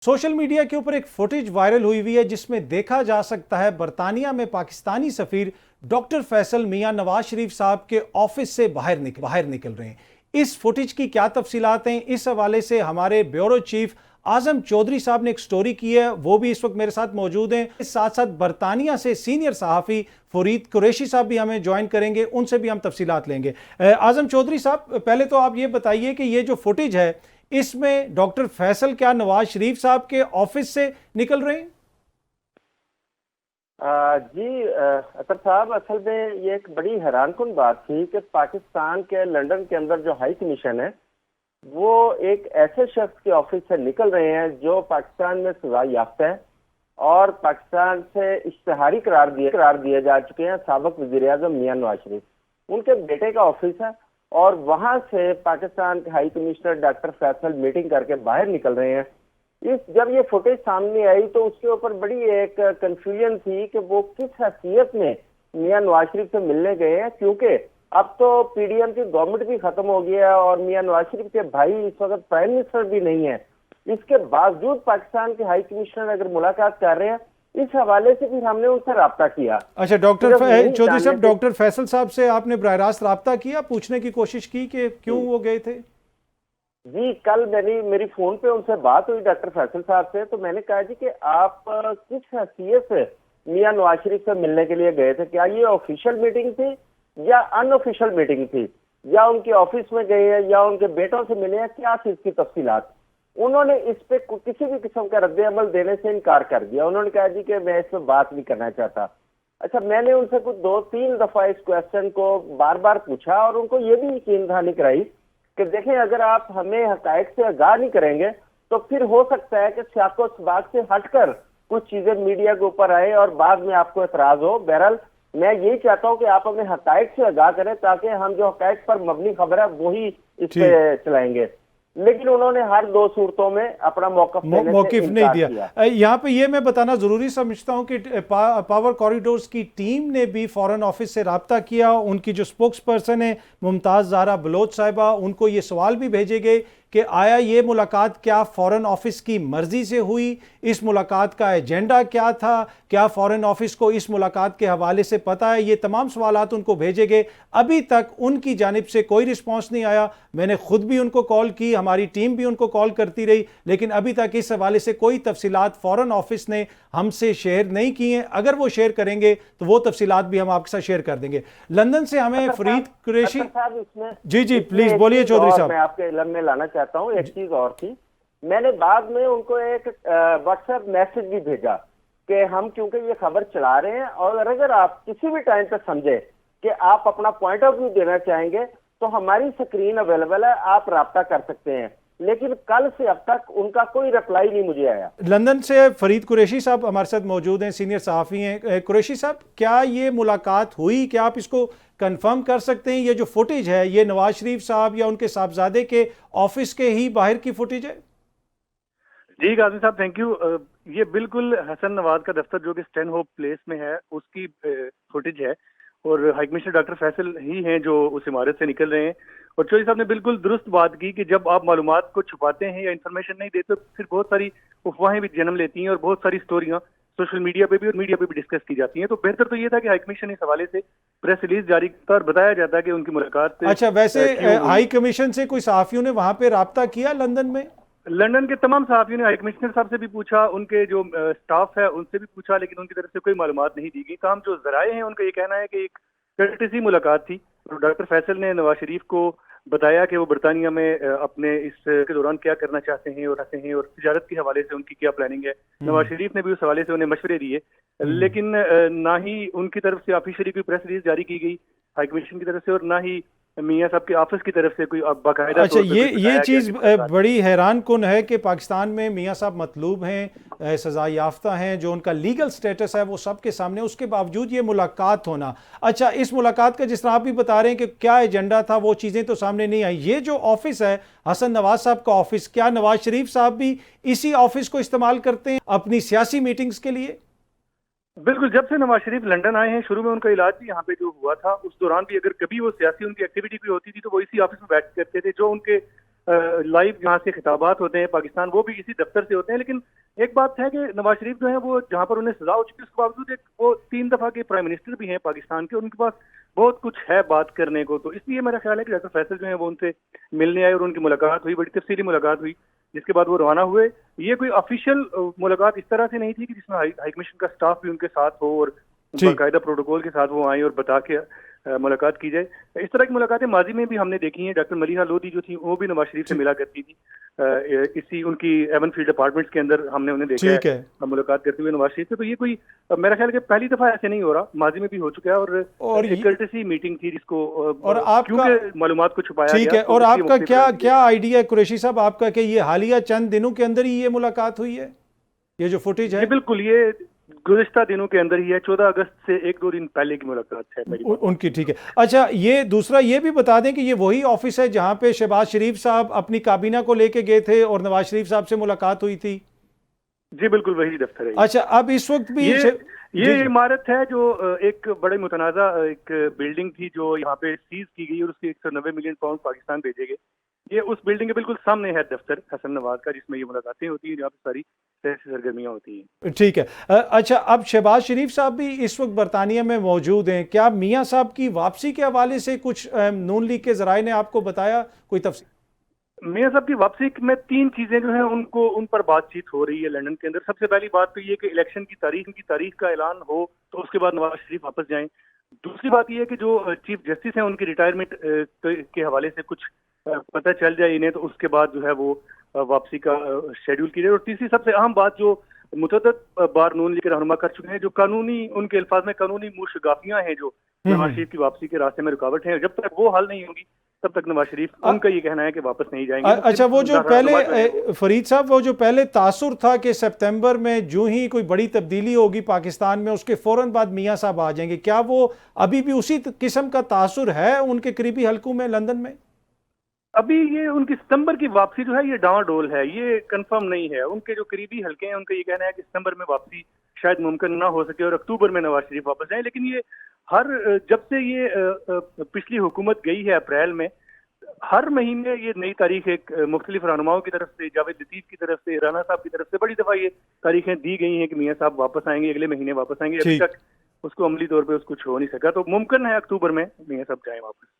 Social media के ऊपर एक फुटेज वायरल हुई है जिसमें देखा जा सकता है बरतानिया में पाकिस्तानी सफीर डॉक्टर फैसल मियां नवाज शरीफ साहब के ऑफिस से बाहर निकल रहे हैं। इस फुटेज की क्या तफसीलात हैं, इस हवाले से हमारे ब्यूरो चीफ आजम चौधरी साहब ने एक स्टोरी की है, वो भी इस वक्त मेरे साथ मौजूद हैं। इस साथ साथ बरतानिया से सीनियर सहाफ़ी फरीद कुरैशी साहब भी हमें ज्वाइन करेंगे, उनसे भी हम तफसीलात लेंगे। आजम चौधरी साहब, पहले तो आप ये बताइए कि ये जो फुटेज है इसमें डॉक्टर फैसल क्या नवाज शरीफ साहब के ऑफिस से निकल रहे हैं? जी अतर साहब, असल में ये एक बड़ी हैरानकुन बात थी कि पाकिस्तान के लंदन के अंदर जो हाई कमीशन है वो एक ऐसे शख्स के ऑफिस से निकल रहे हैं जो पाकिस्तान में सजा याफ्ता है और पाकिस्तान से इश्तिहारी करार दिए जा चुके हैं। साबिक वज़ीर आज़म मियां नवाज शरीफ, उनके बेटे का ऑफिस है और वहां से पाकिस्तान के high commissioner doctor Faisal meeting करके बाहर निकल रहे हैं। जब ये फुटेज सामने आई तो उसके ऊपर बड़ी एक कंफ्यूजन थी कि वो किस हैसियत में मियां नवाज शरीफ से मिलने गए हैं, क्योंकि अब तो पीडीएम की गवर्नमेंट भी खत्म हो गया है और मियां नवाज शरीफ के भाई इस वक्त प्राइम मिनिस्टर भी नहीं है। इसके बावजूद पाकिस्तान के हाई कमिश्नर अगर मुलाकात कर रहे हैं, इस हवाले से फिर हमने उनसे रब्ता किया। अच्छा, डॉक्टर चौधरी साहब, डॉक्टर फैसल साहब से आपने बराह रास्त रब्ता किया, पूछने की कोशिश की कि क्यों वो गए थे? जी, कल मेरी फोन पे उनसे बात हुई डॉक्टर फैसल साहब से, तो मैंने कहा जी कि आप किस हैसियत से मियां नवाज शरीफ से मिलने के लिए गए थे? क्या ये ऑफिशियल मीटिंग थी या अनऑफिशियल मीटिंग थी, या उनके ऑफिस में गए हैं या उनके बेटों से मिले हैं? क्या थी इसकी तफसीलात? उन्होंने इस पे किसी भी किस्म का रद्द अमल देने से इनकार कर दिया। उन्होंने कहा जी कि मैं इस पर बात नहीं करना चाहता। अच्छा, मैंने उनसे कुछ 2-3 दफा इस क्वेश्चन को बार बार पूछा और उनको ये भी यकीन दहानी कराई कि देखें, अगर आप हमें हकायक से आगाह नहीं करेंगे तो फिर हो सकता है कि सियाको सबाक से हटकर कुछ चीजें मीडिया के ऊपर आए और बाद में आपको एतराज हो। बहरहाल मैं यही चाहता हूं कि आप हमें हकायक से आगाह करें ताकि हम जो हकायक पर मबनी खबर है वही इस पे चलाएंगे। लेकिन उन्होंने हर दो सूरतों में अपना मौक़िफ़ नहीं दिया। यहाँ पे ये मैं बताना जरूरी समझता हूँ कि पावर कॉरिडोर्स की टीम ने भी फॉरेन ऑफिस से रब्ता किया। उनकी जो स्पोक्स पर्सन है मुमताज़ ज़ाहरा बलोच साहिबा, उनको ये सवाल भी भेजे गए कि आया ये मुलाकात क्या फॉरेन ऑफिस की मर्जी से हुई, इस मुलाकात का एजेंडा क्या था, क्या फॉरेन ऑफिस को इस मुलाकात के हवाले से पता है? ये तमाम सवालात उनको भेजे गए। अभी तक उनकी जानिब से कोई रिस्पांस नहीं आया। मैंने खुद भी उनको कॉल की, हमारी टीम भी उनको कॉल करती रही, लेकिन अभी तक इस हवाले से कोई तफसीलात फॉरेन ऑफिस ने हमसे शेयर नहीं की हैं। अगर वो शेयर करेंगे तो वो तफसीलात भी हम आपके साथ शेयर कर देंगे। लंदन से हमें फरीद कुरैशी। जी प्लीज बोलिए चौधरी साहब। मैं आपके इल्म में लाना चाहता हूँ, एक चीज और थी। मैंने बाद में उनको एक व्हाट्सएप मैसेज भी भेजा कि हम क्योंकि ये खबर चला रहे हैं और अगर आप किसी भी टाइम पे समझे कि आप अपना पॉइंट ऑफ व्यू देना चाहेंगे तो हमारी स्क्रीन अवेलेबल है, आप राब्ता कर सकते हैं। लेकिन कल से अब तक उनका कोई रिप्लाई नहीं मुझे आया। लंदन से फरीद कुरैशी साहब हमारे साथ मौजूद हैं, सीनियर सहाफ़ी हैं। कुरैशी साहब, क्या ये मुलाकात हुई? क्या आप इसको कंफर्म कर सकते हैं ये जो फुटेज है ये नवाज शरीफ साहब या उनके साहबजादे के ऑफिस के ही बाहर की फुटेज है? जी गाजी साहब, थैंक यू। ये बिल्कुल हसन नवाज का दफ्तर जो कि स्टैनहोप प्लेस में है उसकी फुटेज है और हाई कमिश्नर डॉक्टर फैसल ही हैं जो उस इमारत से निकल रहे हैं। और चौधरी साहब ने बिल्कुल दुरुस्त बात की कि जब आप मालूमात को छुपाते हैं या इन्फॉर्मेशन नहीं देते तो फिर बहुत सारी अफवाहें भी जन्म लेती हैं और बहुत सारी स्टोरियां सोशल मीडिया पे भी और मीडिया पे भी डिस्कस की जाती हैं। तो बेहतर तो ये था कि हाई कमीशन इस हवाले से प्रेस रिलीज जारी करता और बताया जाता है कि उनकी मुलाकात से। अच्छा, वैसे हाई कमीशन से कोई सहाफियों ने वहां पे राब्ता किया लंदन में? लंदन के तमाम सहाफियों ने हाई कमिश्नर साहब से भी पूछा, उनके जो स्टाफ है उनसे भी पूछा, लेकिन उनकी तरफ से कोई मालूमात नहीं दी गई। काम जो जराए हैं उनका ये कहना है कि एक कर्टेसी मुलाकात थी और डॉक्टर फैसल ने नवाज शरीफ को बताया कि वो बरतानिया में अपने इस के दौरान क्या करना चाहते हैं और तिजारत के हवाले से उनकी क्या प्लानिंग है। नवाज शरीफ ने भी उस हवाले से उन्हें मशवरे दिए, लेकिन ना ही उनकी तरफ से ऑफिशियली कोई प्रेस रिलीज जारी की गई हाई कमीशन की तरफ से और ना ही मियां साहब के ऑफिस की तरफ से कोई बाकायदा। अच्छा, ये चीज़ बड़ी हैरान कुन है कि पाकिस्तान में मियां साहब मतलूब हैं, सजा याफ्ता हैं, जो उनका लीगल स्टेटस है वो सबके सामने, उसके बावजूद ये मुलाकात होना। अच्छा, इस मुलाकात का जिस तरह आप भी बता रहे हैं कि क्या एजेंडा था वो चीज़ें तो सामने नहीं आई। ये जो ऑफिस है हसन नवाज साहब का ऑफिस, क्या नवाज शरीफ साहब भी इसी ऑफिस को इस्तेमाल करते हैं अपनी सियासी मीटिंग्स के लिए? बिल्कुल, जब से नवाज शरीफ लंदन आए हैं, शुरू में उनका इलाज भी यहाँ पे जो हुआ था उस दौरान भी अगर कभी वो सियासी उनकी एक्टिविटी भी होती थी तो वो इसी ऑफिस में बैठ करते थे। जो उनके लाइव जहाँ से खिताबात होते हैं पाकिस्तान, वो भी इसी दफ्तर से होते हैं। लेकिन एक बात है कि नवाज शरीफ जो है वो जहाँ पर उन्हें सजा हो चुकी है उसके बावजूद वो 3 दफा के प्राइम मिनिस्टर भी हैं पाकिस्तान के, उनके पास बहुत कुछ है बात करने को। तो इसलिए मेरा ख्याल है कि डॉक्टर फैसल जो है वो उनसे मिलने आए और उनकी मुलाकात हुई, बड़ी तफसीली मुलाकात हुई, जिसके बाद वो रवाना हुए। ये कोई ऑफिशियल मुलाकात इस तरह से नहीं थी कि जिसमें हाई कमीशन का स्टाफ भी उनके साथ हो और बाकायदा प्रोटोकॉल के साथ वो आए और बता के मुलाकात की जाए। इस तरह की मुलाकातें माजी में भी हमने देखी हैं। डॉक्टर मलिहा लोधी जो थी वो भी नवाज शरीफ से मिला करती थी, इसी उनकी एवन फील्ड अपार्टमेंट्स के अंदर हमने उन्हें देखा है मुलाकात करते हुए नवाज शरीफ से। तो ये कोई मेरा ख्याल है कि पहली दफा ऐसे नहीं हो रहा, माजी में भी हो चुका है और एक कर्टसी मीटिंग थी जिसको और आपका मालूमात को छुपाया ठीक है। और आपका क्या आइडिया है कुरैशी साहब आपका कि ये हालिया चंद दिनों के अंदर ही ये मुलाकात हुई है, ये जो फुटेज है? बिल्कुल, ये गुज़िश्ता दिनों के अंदर ही है, 14 अगस्त से 1-2 दिन पहले की मुलाकात है मेरी उनकी। ठीक है, अच्छा ये दूसरा ये भी बता दें कि ये वही ऑफिस है जहां पे शहबाज शरीफ साहब अपनी काबीना को लेके गए थे और नवाज शरीफ साहब से मुलाकात हुई थी? जी बिल्कुल वही दफ्तर है। अच्छा, अब इस वक्त भी ये इमारत है जो एक बड़े मुतनाज़ा एक बिल्डिंग थी जो यहाँ पे सीज की गई और उसके 190 मिलियन पाउंड पाकिस्तान भेजे गए। ये उस बिल्डिंग के बिल्कुल सामने है दफ्तर हसन नवाज का, जिसमें ये मुलाकातें होती हैं, जहाँ पे सारी सियासी सरगर्मियाँ होती हैं। ठीक है, अच्छा अब शहबाज शरीफ साहब भी इस वक्त बरतानिया में मौजूद हैं, क्या मियाँ साहब की वापसी के हवाले से कुछ नून लीग के जराए ने आपको बताया कोई तफसील? मियाँ साहब की वापसी में 3 चीजें जो हैं उन पर बातचीत हो रही है लंदन के अंदर। सबसे पहली बात तो ये कि इलेक्शन की तारीख का ऐलान हो तो उसके बाद नवाज शरीफ वापस जाएं। दूसरी बात यह है कि जो चीफ जस्टिस हैं उनकी रिटायरमेंट के हवाले से कुछ पता चल जाए इन्हें, तो उसके बाद जो है वो वापसी का शेड्यूल की जाए। और तीसरी सबसे अहम बात जो मुतअद्दिद बार नून लीग के रहनुमा कर चुके हैं, जो कानूनी उनके अल्फाज में कानूनी मुशगाफियां हैं जो नवाज शरीफ की वापसी के रास्ते में रुकावट है, जब तक वो हल नहीं होगी तब तक नवाज शरीफ उनका ये कहना है कि वापस नहीं जाएंगे। अच्छा, वो जो पहले फरीद साहब वो जो पहले तासुर था कि सितंबर में जो ही कोई बड़ी तब्दीली होगी पाकिस्तान में उसके फौरन बाद मियाँ साहब आ जाएंगे, क्या वो अभी भी उसी किस्म का तासुर है उनके करीबी हलकों में लंदन में? अभी ये उनकी सितंबर की वापसी जो है ये डावाडोल है, ये कंफर्म नहीं है। उनके जो करीबी हलके हैं उनका ये कहना है कि सितंबर में वापसी शायद मुमकिन ना हो सके और अक्टूबर में नवाज शरीफ वापस जाए। लेकिन ये जब से ये पिछली हुकूमत गई है अप्रैल में, हर महीने ये नई तारीख एक मुख्तलिफ रहनुमाओं की तरफ से, जावेद लतीफ की तरफ से, राना साहब की तरफ से बड़ी दफा ये तारीखें दी गई हैं कि मियाँ साहब वापस आएंगे, अगले महीने वापस आएंगे। अभी तक उसको अमली तौर पे उसको हो नहीं सका, तो मुमकिन है अक्टूबर में मियाँ साहब जाएं वापस।